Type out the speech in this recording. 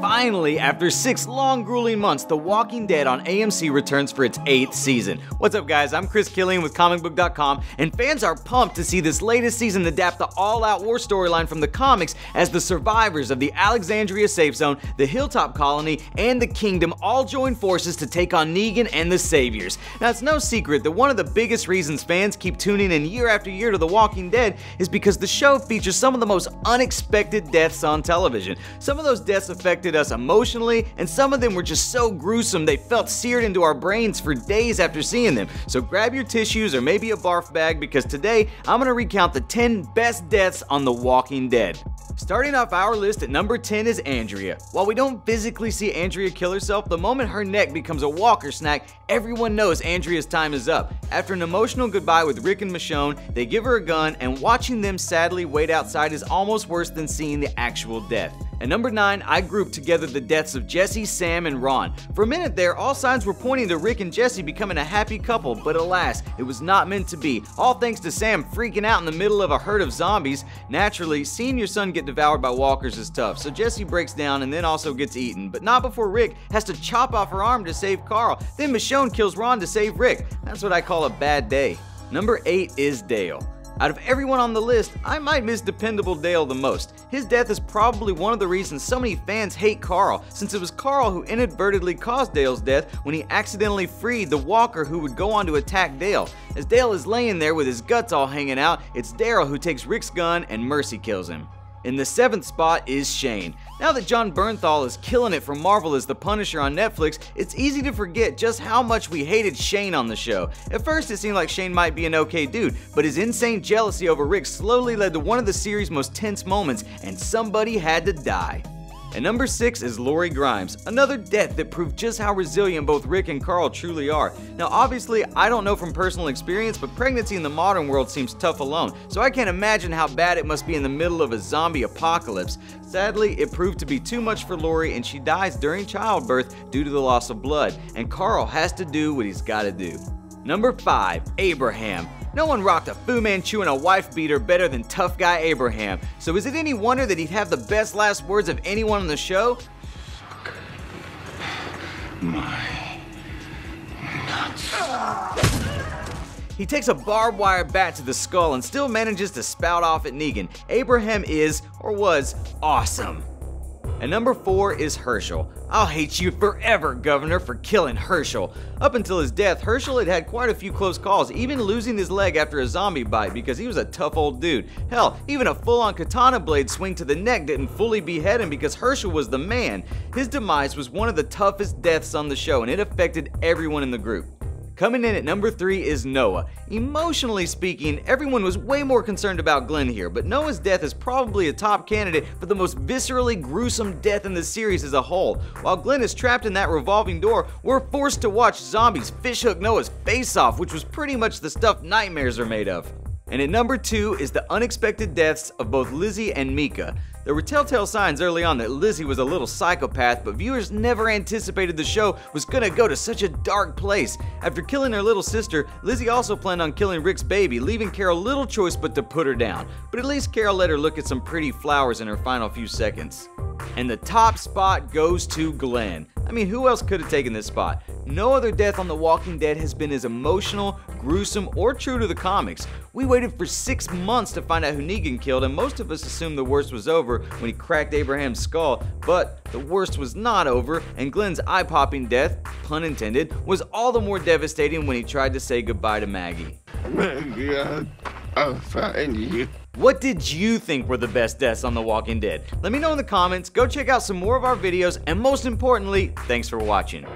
Finally, after 6 long grueling months, The Walking Dead on AMC returns for its 8th season. What's up guys, I'm KILLIAN with Comicbook.com, and fans are pumped to see this latest season adapt the all-out war storyline from the comics as the survivors of the Alexandria Safe Zone, the Hilltop Colony, and the Kingdom all join forces to take on Negan and the Saviors. Now it's no secret that one of the biggest reasons fans keep tuning in year after year to The Walking Dead is because the show features some of the most unexpected deaths on television. Some of those deaths affected us emotionally, and some of them were just so gruesome they felt seared into our brains for days after seeing them. So grab your tissues or maybe a barf bag, because today I'm going to recount the 10 best deaths on The Walking Dead. Starting off our list at number 10 is Andrea. While we don't physically see Andrea kill herself, the moment her neck becomes a walker snack, everyone knows Andrea's time is up. After an emotional goodbye with Rick and Michonne, they give her a gun, and watching them sadly wait outside is almost worse than seeing the actual death. At number 9, I grouped together the deaths of Jessie, Sam, and Ron. For a minute there, all signs were pointing to Rick and Jessie becoming a happy couple, but alas, it was not meant to be, all thanks to Sam freaking out in the middle of a herd of zombies. Naturally, seeing your son get devoured by walkers is tough, so Jessie breaks down and then also gets eaten, but not before Rick has to chop off her arm to save Carl. Then Michonne kills Ron to save Rick. That's what I call a bad day. Number 8 is Dale. Out of everyone on the list, I might miss Dependable Dale the most. His death is probably one of the reasons so many fans hate Carl, since it was Carl who inadvertently caused Dale's death when he accidentally freed the walker who would go on to attack Dale. As Dale is laying there with his guts all hanging out, it's Daryl who takes Rick's gun and Mercy kills him. In the 7th spot is Shane. Now that Jon Bernthal is killing it for Marvel as the Punisher on Netflix, it's easy to forget just how much we hated Shane on the show. At first it seemed like Shane might be an okay dude, but his insane jealousy over Rick slowly led to one of the series' most tense moments, and somebody had to die. At number 6 is Lori Grimes, another death that proved just how resilient both Rick and Carl truly are. Now obviously, I don't know from personal experience, but pregnancy in the modern world seems tough alone, so I can't imagine how bad it must be in the middle of a zombie apocalypse. Sadly, it proved to be too much for Lori, and she dies during childbirth due to the loss of blood, and Carl has to do what he's gotta do. Number 5, Abraham. No one rocked a Fu Manchu and a wife beater better than tough guy Abraham, so is it any wonder that he'd have the best last words of anyone on the show? Suck my nuts. He takes a barbed wire bat to the skull and still manages to spout off at Negan. Abraham is, or was, awesome. And number 4 is Hershel. I'll hate you forever, Governor, for killing Hershel. Up until his death, Hershel had had quite a few close calls, even losing his leg after a zombie bite because he was a tough old dude. Hell, even a full-on katana blade swing to the neck didn't fully behead him because Hershel was the man. His demise was one of the toughest deaths on the show, and it affected everyone in the group. Coming in at number 3 is Noah. Emotionally speaking, everyone was way more concerned about Glenn here, but Noah's death is probably a top candidate for the most viscerally gruesome death in the series as a whole. While Glenn is trapped in that revolving door, we're forced to watch zombies fishhook Noah's face off, which was pretty much the stuff nightmares are made of. And at number 2 is the unexpected deaths of both Lizzie and Mika. There were telltale signs early on that Lizzie was a little psychopath, but viewers never anticipated the show was gonna go to such a dark place. After killing her little sister, Lizzie also planned on killing Rick's baby, leaving Carol little choice but to put her down. But at least Carol let her look at some pretty flowers in her final few seconds. And the top spot goes to Glenn. I mean, who else could have taken this spot? No other death on The Walking Dead has been as emotional, gruesome, or true to the comics. We waited for 6 months to find out who Negan killed, and most of us assumed the worst was over when he cracked Abraham's skull, but the worst was not over, and Glenn's eye-popping death, pun intended, was all the more devastating when he tried to say goodbye to Maggie. Maggie, I'll find you. What did you think were the best deaths on The Walking Dead? Let me know in the comments, go check out some more of our videos, and most importantly, thanks for watching.